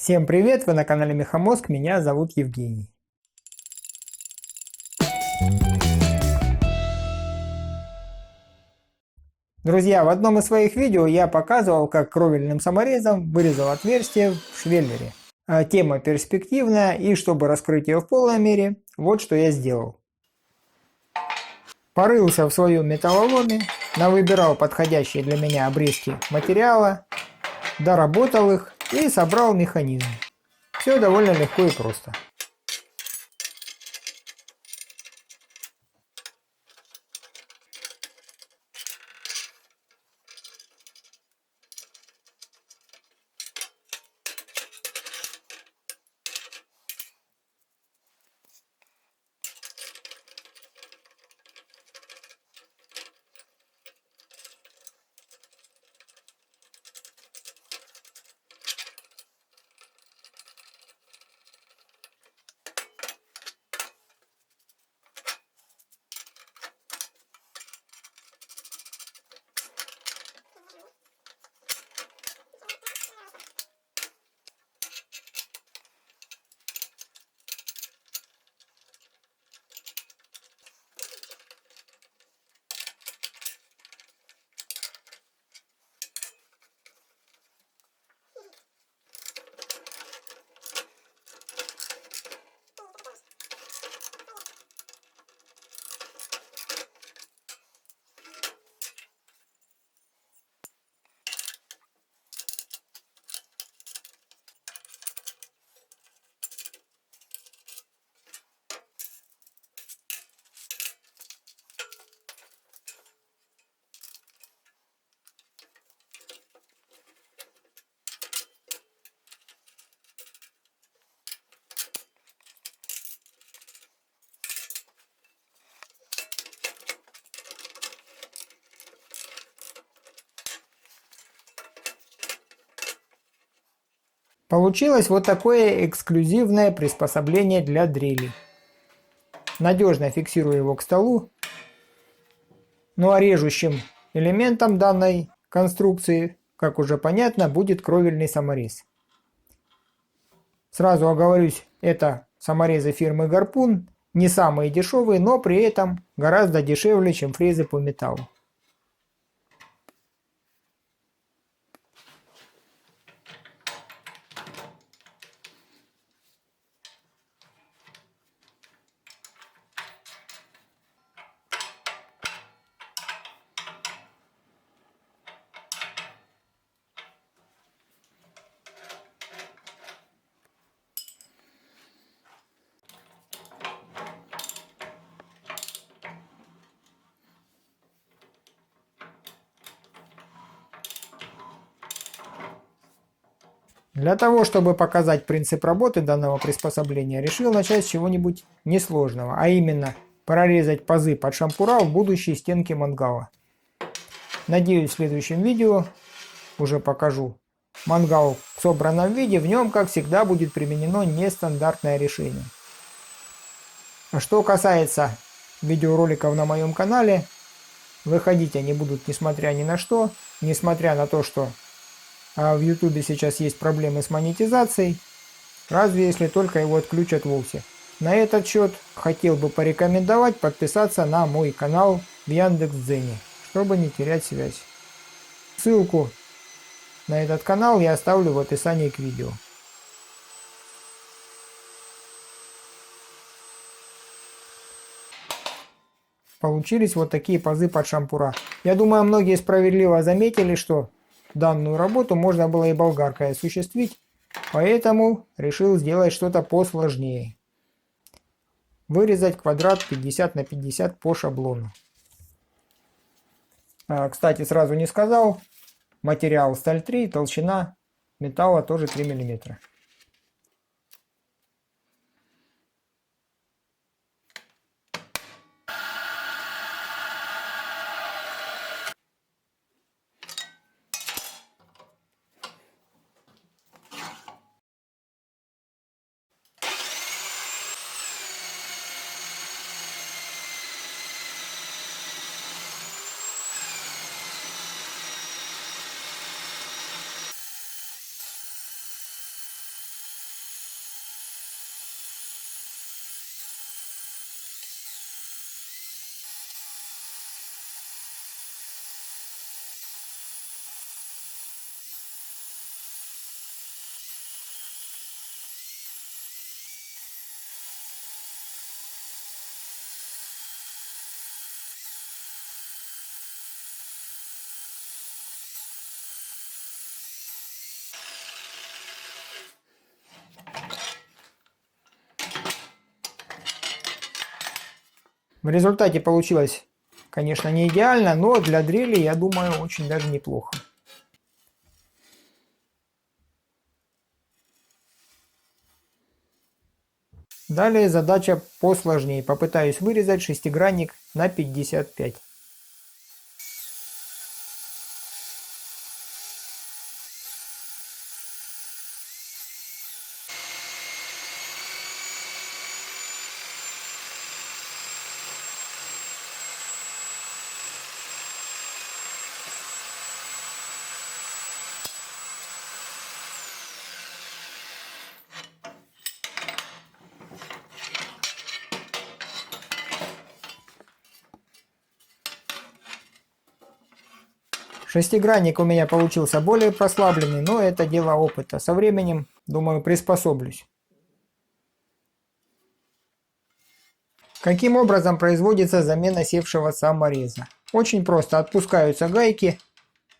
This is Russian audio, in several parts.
Всем привет! Вы на канале Мехамозг, меня зовут Евгений. Друзья, в одном из своих видео я показывал, как кровельным саморезом вырезал отверстие в швеллере. Тема перспективная, и чтобы раскрыть ее в полной мере, вот что я сделал. Порылся в своем металлоломе, навыбирал подходящие для меня обрезки материала, доработал их и собрал механизм. Все довольно легко и просто. Получилось вот такое эксклюзивное приспособление для дрели. Надежно фиксирую его к столу. Ну а режущим элементом данной конструкции, как уже понятно, будет кровельный саморез. Сразу оговорюсь, это саморезы фирмы Гарпун, не самые дешевые, но при этом гораздо дешевле, чем фрезы по металлу. Для того, чтобы показать принцип работы данного приспособления, решил начать с чего-нибудь несложного, а именно прорезать пазы под шампура в будущей стенке мангала. Надеюсь, в следующем видео уже покажу мангал в собранном виде, в нем, как всегда, будет применено нестандартное решение. А что касается видеороликов на моем канале, выходить они будут несмотря ни на что, несмотря на то, что в YouTube сейчас есть проблемы с монетизацией, разве если только его отключат вовсе. На этот счет хотел бы порекомендовать подписаться на мой канал в Яндекс.Дзене, чтобы не терять связь. Ссылку на этот канал я оставлю в описании к видео. Получились вот такие пазы под шампура. Я думаю, многие справедливо заметили, что данную работу можно было и болгаркой осуществить, поэтому решил сделать что-то посложнее. Вырезать квадрат 50 на 50 по шаблону. Кстати, сразу не сказал, материал сталь 3, толщина металла тоже 3 мм. В результате получилось, конечно, не идеально, но для дрели, я думаю, очень даже неплохо. Далее задача посложнее. Попытаюсь вырезать шестигранник на 55. Шестигранник у меня получился более прослабленный, но это дело опыта. Со временем, думаю, приспособлюсь. Каким образом производится замена севшего самореза? Очень просто. Отпускаются гайки,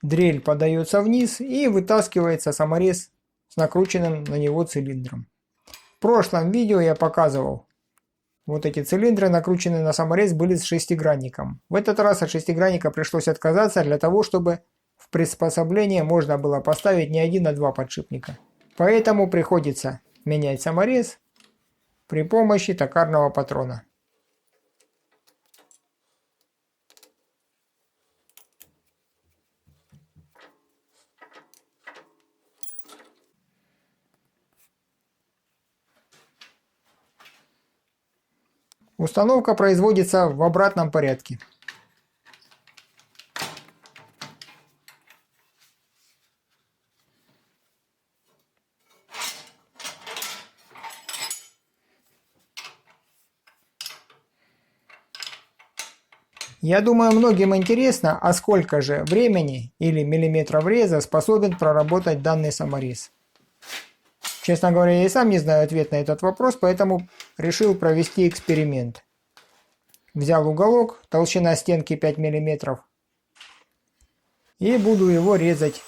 дрель подается вниз и вытаскивается саморез с накрученным на него цилиндром. В прошлом видео я показывал, вот эти цилиндры, накрученные на саморез, были с шестигранником. В этот раз от шестигранника пришлось отказаться для того, чтобы в приспособление можно было поставить не один, а два подшипника. Поэтому приходится менять саморез при помощи токарного патрона. Установка производится в обратном порядке. Я думаю, многим интересно, а сколько же времени или миллиметров реза способен проработать данный саморез. Честно говоря, я и сам не знаю ответ на этот вопрос, поэтому решил провести эксперимент. Взял уголок, толщина стенки 5 мм, и буду его резать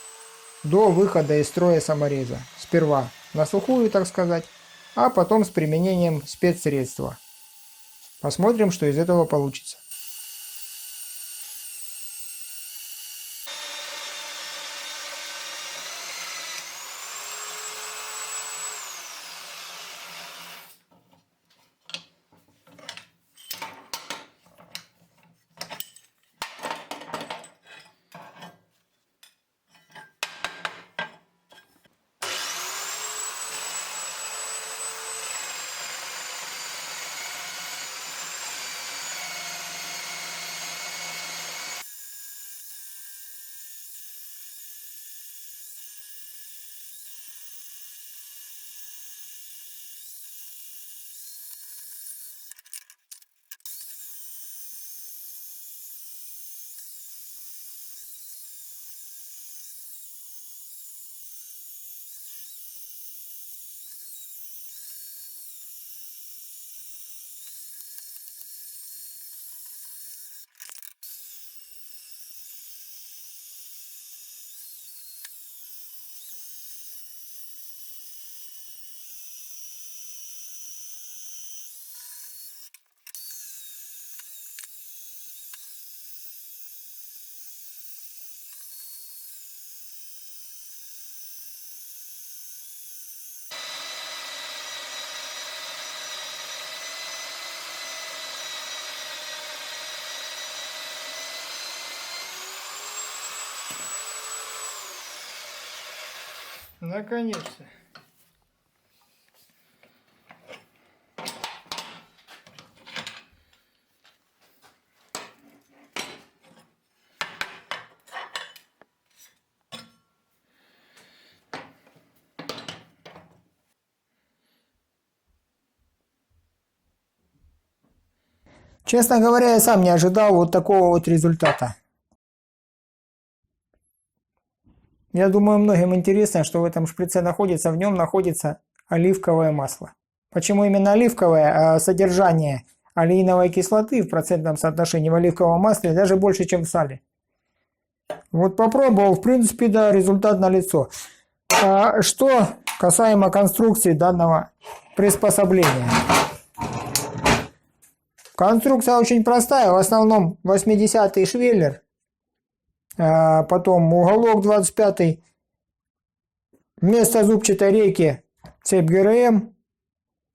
до выхода из строя самореза. Сперва на сухую, так сказать, а потом с применением спецсредства. Посмотрим, что из этого получится. Наконец-то. Честно говоря, я сам не ожидал вот такого вот результата. Я думаю, многим интересно, что в этом шприце находится. В нем находится оливковое масло. Почему именно оливковое? А содержание олеиновой кислоты в процентном соотношении в оливковом масле даже больше, чем в сале. Вот попробовал, в принципе, да, результат налицо. Что касаемо конструкции данного приспособления. Конструкция очень простая. В основном 80-й швеллер. Потом уголок 25-й. Вместо зубчатой рейки цепь ГРМ.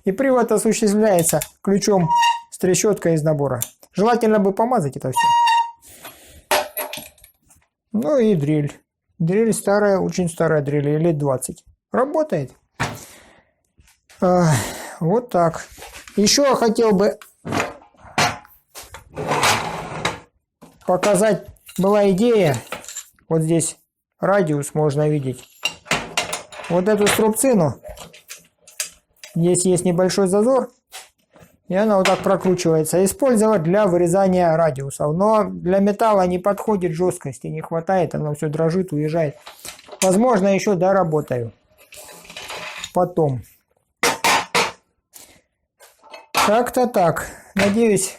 И привод осуществляется ключом с трещоткой из набора. Желательно бы помазать это все. Ну и дрель. Дрель старая, очень старая дрель, лет 20. Работает. Вот так. Еще хотел бы показать, была идея, вот здесь радиус можно видеть. Вот эту струбцину, здесь есть небольшой зазор, и она вот так прокручивается. Использовать для вырезания радиусов. Но для металла не подходит, жесткости не хватает, оно все дрожит, уезжает. Возможно, еще доработаю. Потом. Как-то так. Надеюсь,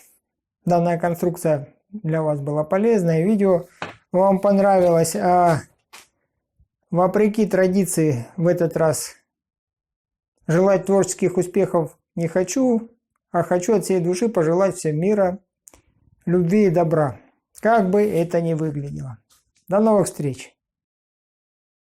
данная конструкция для вас была полезной. Видео вам понравилось. А вопреки традиции в этот раз желать творческих успехов не хочу, а хочу от всей души пожелать всем мира, любви и добра. Как бы это ни выглядело. До новых встреч!